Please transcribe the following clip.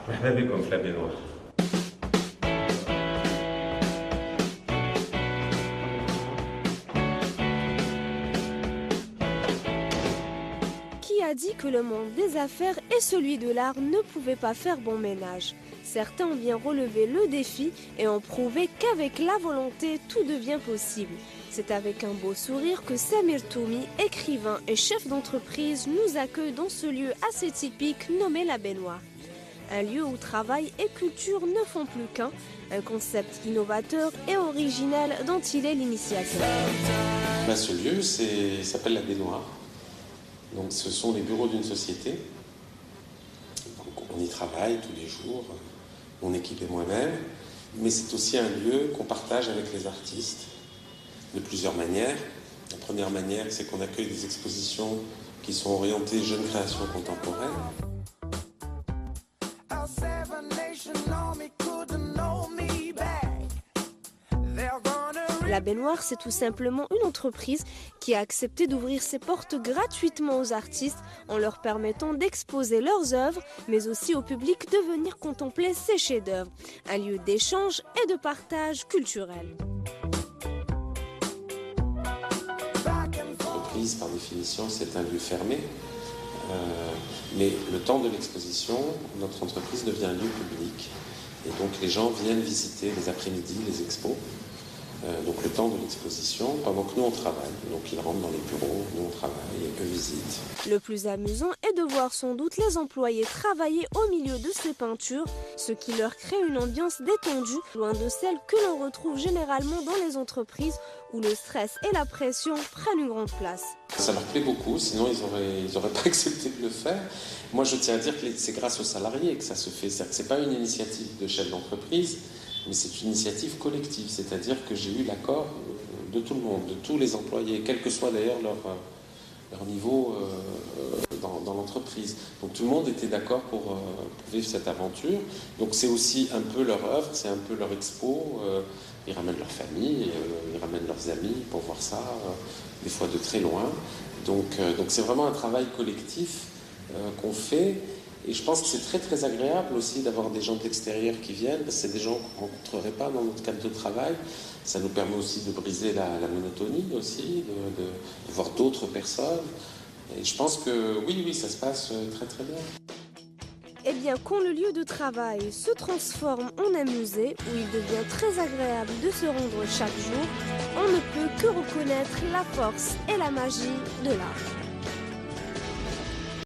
مرحبا بكم في لا بينوار. Qui a dit que le monde des affaires et celui de l'art ne pouvaient pas faire bon ménage? Certains ont bien relevé le défi et ont prouvé qu'avec la volonté, tout devient possible. C'est avec un beau sourire que Samir Toumi, écrivain et chef d'entreprise, nous accueille dans ce lieu assez typique nommé la baignoire. Un lieu où travail et culture ne font plus qu'un, un concept innovateur et original dont il est l'initiateur. Ce lieu s'appelle la baignoire. Donc, ce sont les bureaux d'une société. Donc, on y travaille tous les jours, mon équipe et moi-même, mais c'est aussi un lieu qu'on partage avec les artistes de plusieurs manières. La première manière, c'est qu'on accueille des expositions qui sont orientées jeunes créations contemporaines. La baignoire, c'est tout simplement une entreprise qui a accepté d'ouvrir ses portes gratuitement aux artistes en leur permettant d'exposer leurs œuvres, mais aussi au public de venir contempler ses chefs-d'œuvre. Un lieu d'échange et de partage culturel. L'entreprise, par définition, c'est un lieu fermé. Mais le temps de l'exposition, notre entreprise devient un lieu public. Et donc les gens viennent visiter les après-midi, les expos. Donc le temps de l'exposition, pendant que nous on travaille. Donc ils rentrent dans les bureaux, nous on travaille et eux visitent. Le plus amusant est de voir sans doute les employés travailler au milieu de ces peintures, ce qui leur crée une ambiance détendue, loin de celle que l'on retrouve généralement dans les entreprises où le stress et la pression prennent une grande place. Ça leur plaît beaucoup, sinon ils auraient pas accepté de le faire. Moi je tiens à dire que c'est grâce aux salariés que ça se fait. C'est-à-dire que c'est pas une initiative de chef d'entreprise, mais c'est une initiative collective, c'est-à-dire que j'ai eu l'accord de tout le monde, de tous les employés, quel que soit d'ailleurs leur niveau dans l'entreprise. Donc tout le monde était d'accord pour vivre cette aventure. Donc c'est aussi un peu leur œuvre, c'est un peu leur expo. Ils ramènent leur famille, ils ramènent leurs amis pour voir ça, des fois de très loin. Donc c'est vraiment un travail collectif qu'on fait. Et je pense que c'est très très agréable aussi d'avoir des gens de l'extérieur qui viennent, parce que c'est des gens qu'on ne rencontrerait pas dans notre cadre de travail. Ça nous permet aussi de briser la monotonie aussi, de voir d'autres personnes. Et je pense que oui, ça se passe très très bien. Eh bien, quand le lieu de travail se transforme en un musée où il devient très agréable de se rendre chaque jour, on ne peut que reconnaître la force et la magie de l'art.